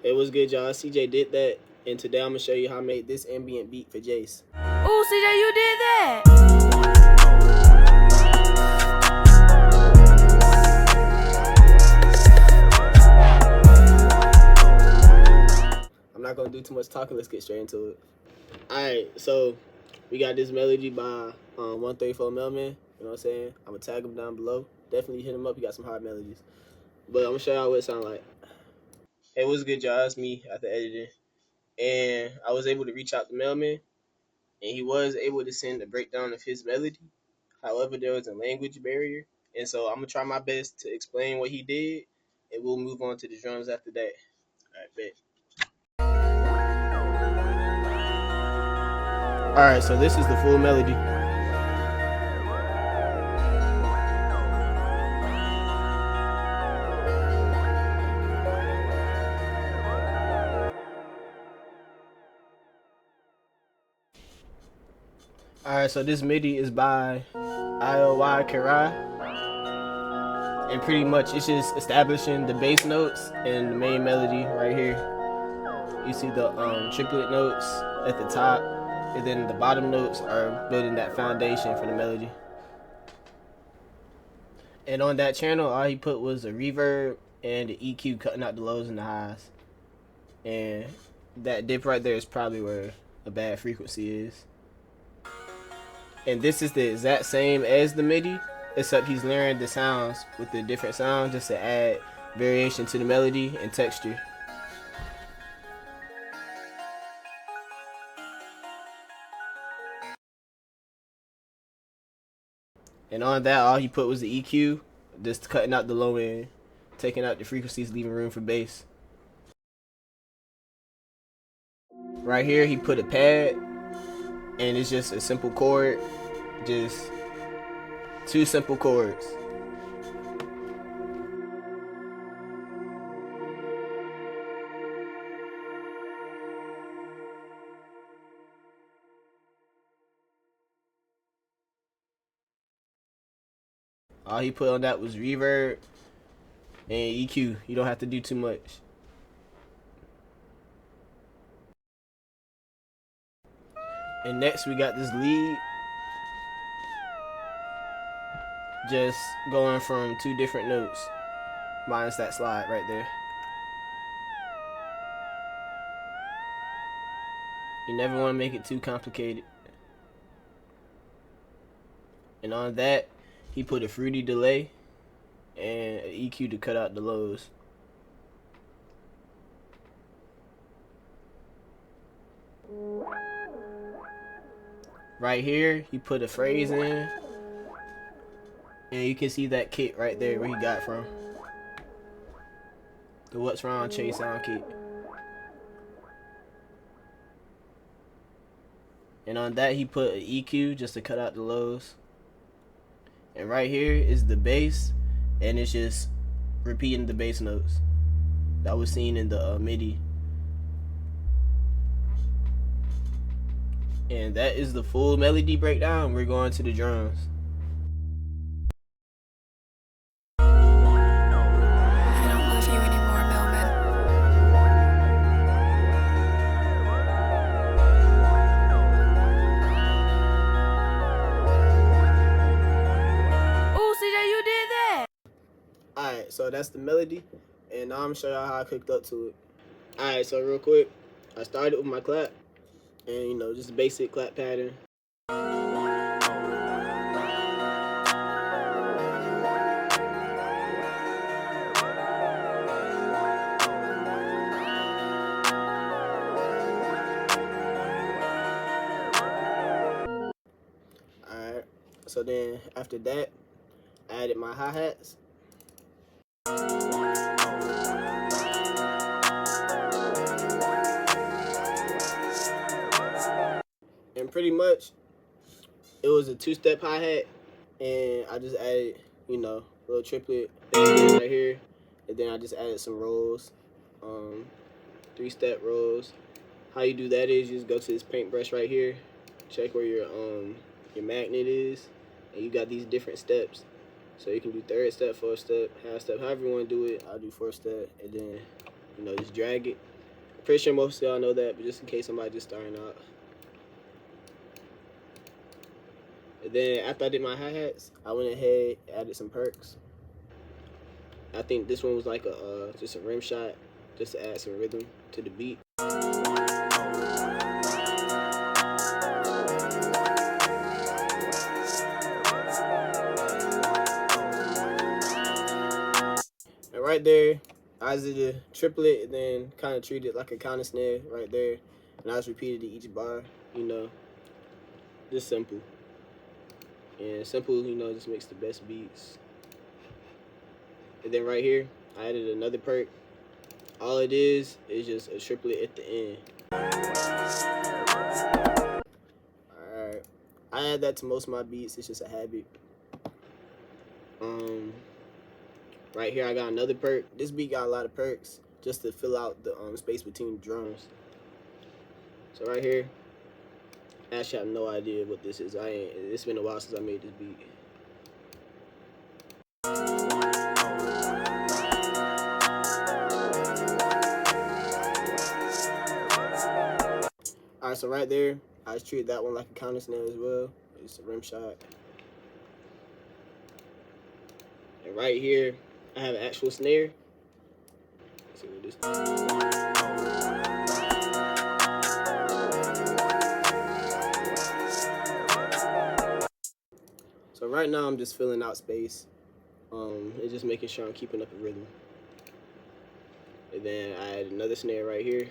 It was good, y'all. CJ did that, and today I'm gonna show you how I made this ambient beat for Jace. Ooh, CJ, you did that. I'm not gonna do too much talking. Let's get straight into it. All right, so we got this melody by 134 Mailman. You know what I'm saying? I'm gonna tag him down below. Definitely hit him up. He got some hard melodies. But I'm gonna show y'all what it sounds like. Hey, what's good, y'all? It's me after editing, and I was able to reach out to Mailman, and he was able to send a breakdown of his melody. However, there was a language barrier, and so I'm gonna try my best to explain what he did, and we'll move on to the drums after that. All right, bet. All right, so this is the full melody. All right, so this MIDI is by IOY Karai, and pretty much it's just establishing the bass notes and the main melody right here. You see the triplet notes at the top, and then the bottom notes are building that foundation for the melody. And on that channel, all he put was a reverb and the EQ cutting out the lows and the highs. And that dip right there is probably where a bad frequency is. And this is the exact same as the MIDI, except he's layering the sounds with the different sounds just to add variation to the melody and texture. And on that, all he put was the EQ, just cutting out the low end, taking out the frequencies, leaving room for bass. Right here, he put a pad, and it's just a simple chord, just two simple chords. All he put on that was reverb and EQ. You don't have to do too much. And next we got this lead, just going from two different notes, minus that slide right there. You never want to make it too complicated. And on that, he put a fruity delay and an EQ to cut out the lows. Right here, he put a phrase in, and you can see that kick right there where he got from. The What's Wrong Chase sound kick. And on that, he put an EQ just to cut out the lows. And right here is the bass, and it's just repeating the bass notes that was seen in the MIDI. And that is the full melody breakdown. We're going to the drums. I don't love you anymore, Melman. Ooh, CJ, you did that. Alright, so that's the melody, and now I'm gonna show y'all how I cooked up to it. Alright, so real quick, I started with my clap, and you know, just a basic clap pattern. Alright, so then after that, I added my hi-hats. And pretty much, it was a two-step hi-hat, and I just added, you know, a little triplet right here, and then I just added some rolls, three-step rolls. How you do that is you just go to this paintbrush right here, check where your magnet is, and you got these different steps. So you can do third step, fourth step, half step, however you want to do it. I'll do fourth step, and then, you know, just drag it Pretty sure most of y'all know that, but just in case somebody just starting out. And then after I did my hi-hats, I went ahead, added some perks. I think this one was like a just a rim shot, just to add some rhythm to the beat. And right there, I did a triplet and then kind of treated it like a counter snare right there. And I just repeated each bar, you know, just simple. And simple, you know, just makes the best beats. And then right here, I added another perk. All it is just a triplet at the end. Alright. I add that to most of my beats, it's just a habit. Right here I got another perk. This beat got a lot of perks just to fill out the space between the drums. So right here, I actually have no idea what this is. It's been a while since I made this beat. Alright, so right there, I just treated that one like a counter snare as well. It's a rim shot. And right here, I have an actual snare. Let's see what this is. So right now I'm just filling out space. It's just making sure I'm keeping up a rhythm. And then I add another snare right here.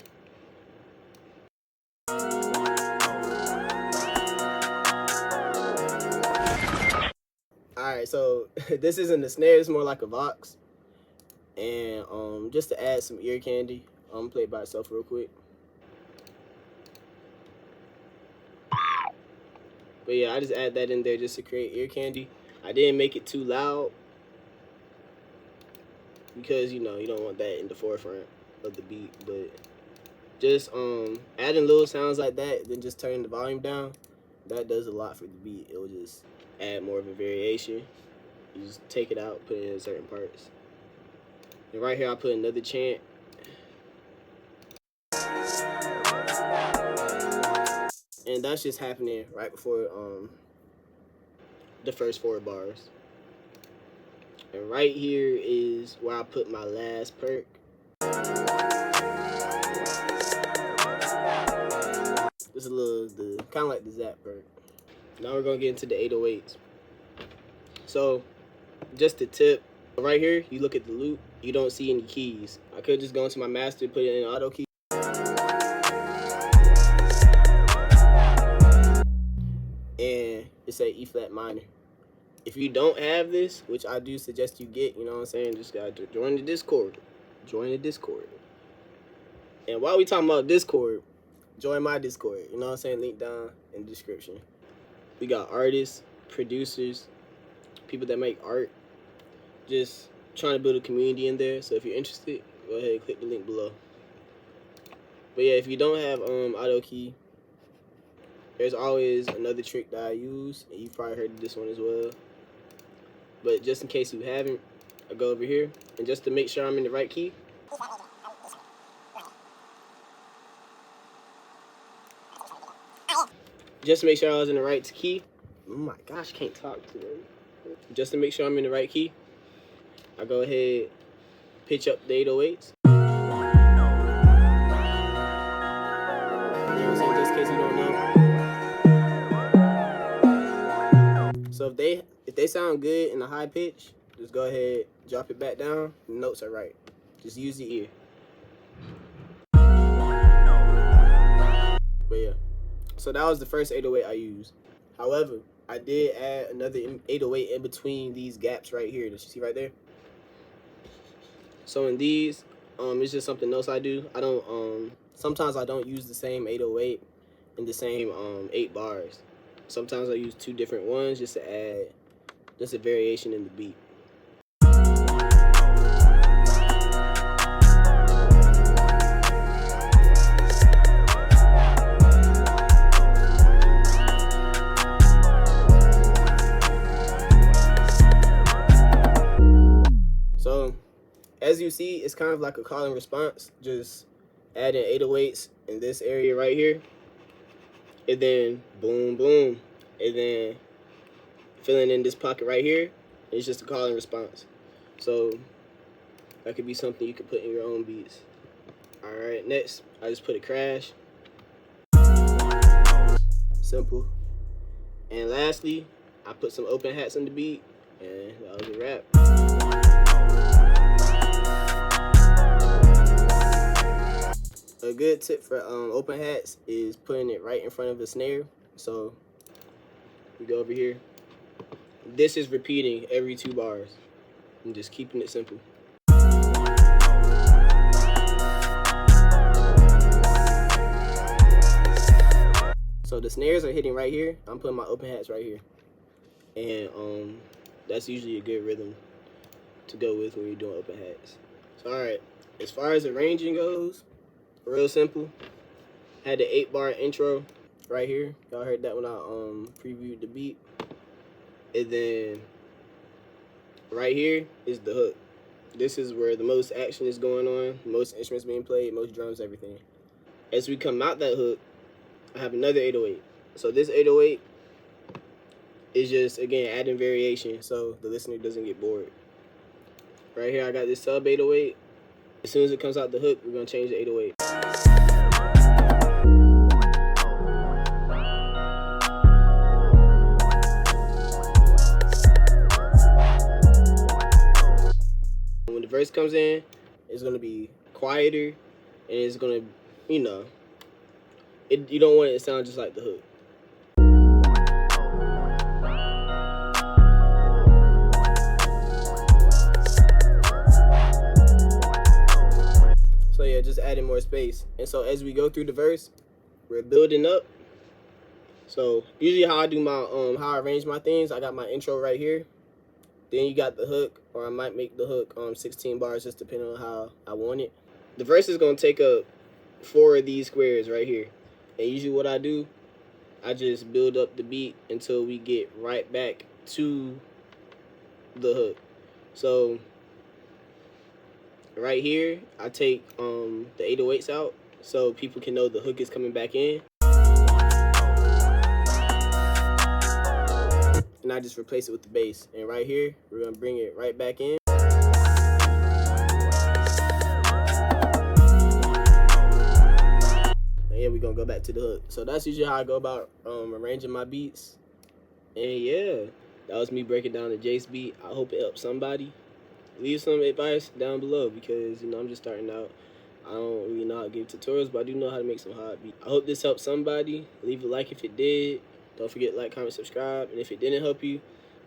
Alright, so this isn't a snare, it's more like a vox. And just to add some ear candy, I'm gonna play it by itself real quick. But yeah, I just add that in there just to create ear candy. I didn't make it too loud because, you know, you don't want that in the forefront of the beat. But just adding little sounds like that, then just turning the volume down, that does a lot for the beat. It will just add more of a variation. You just take it out, put it in certain parts. And right here I put another chant. And that's just happening right before the first 4 bars. And right here is where I put my last perk. This is a little, kind of like the Zap perk. Now we're gonna get into the 808s. So, just a tip, right here, you look at the loop, you don't see any keys. I could just go into my master, put it in auto key. And it say E flat minor. If you don't have this, which I do suggest you get, you know what I'm saying, just gotta join the Discord. Join the Discord. And while we talking about Discord, join my Discord, you know what I'm saying, link down in the description. We got artists, producers, people that make art, just trying to build a community in there. So if you're interested, go ahead and click the link below. But yeah, if you don't have auto key, there's always another trick that I use, and you've probably heard of this one as well. But just in case you haven't, I go over here, and just to make sure I'm in the right key, just to make sure I was in the right key. Oh my gosh, I can't talk to them. Just to make sure I'm in the right key, I go ahead, pitch up the 808s. You know what I'm saying, just in case you don't know. So if they sound good in a high pitch, just go ahead, drop it back down. The notes are right. Just use the ear. But yeah, so that was the first 808 I used. However, I did add another 808 in between these gaps right here that you see right there. So in these, it's just something else I do. I don't sometimes I don't use the same 808 in the same 8 bars. Sometimes I use 2 different ones just to add just a variation in the beat. So as you see, it's kind of like a call and response. Just adding 808s in this area right here, and then boom, boom, and then filling in this pocket right here. It's just a call and response. So that could be something you could put in your own beats. All right, next I just put a crash. Simple. And lastly, I put some open hats on the beat, and that was a wrap. A good tip for open hats is putting it right in front of the snare. So we go over here. This is repeating every 2 bars. I'm just keeping it simple. So the snares are hitting right here. I'm putting my open hats right here. And that's usually a good rhythm to go with when you're doing open hats. So alright, as far as arranging goes, real simple. Had the 8-bar intro right here. Y'all heard that when I previewed the beat. And then right here is the hook. This is where the most action is going on, most instruments being played, most drums, everything. As we come out that hook, I have another 808. So this 808 is just, again, adding variation so the listener doesn't get bored. Right here, I got this sub 808. As soon as it comes out the hook, we're going to change the 808. When the verse comes in, it's going to be quieter, and it's going to, you know, you don't want it to sound just like the hook. So yeah, just adding more space. And so as we go through the verse, we're building up. So usually how I do my how I arrange my things, I got my intro right here. Then you got the hook, or I might make the hook 16 bars, just depending on how I want it. The verse is gonna take up 4 of these squares right here. And usually what I do, I just build up the beat until we get right back to the hook. So right here, I take the 808s out so people can know the hook is coming back in. And I just replace it with the bass. And right here, we're gonna bring it right back in. And yeah, we're gonna go back to the hook. So that's usually how I go about arranging my beats. And yeah, that was me breaking down the Jace beat. I hope it helps somebody. Leave some advice down below because, you know, I'm just starting out. I don't really know how to give tutorials, but I do know how to make some hard beats. I hope this helped somebody. Leave a like if it did. Don't forget to like, comment, subscribe. And if it didn't help you,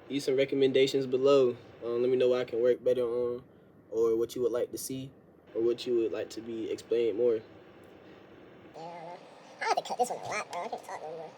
leave some recommendations below. Let me know what I can work better on, or what you would like to see, or what you would like to be explained more. I had to cut this one a lot, bro. I can't talk no more.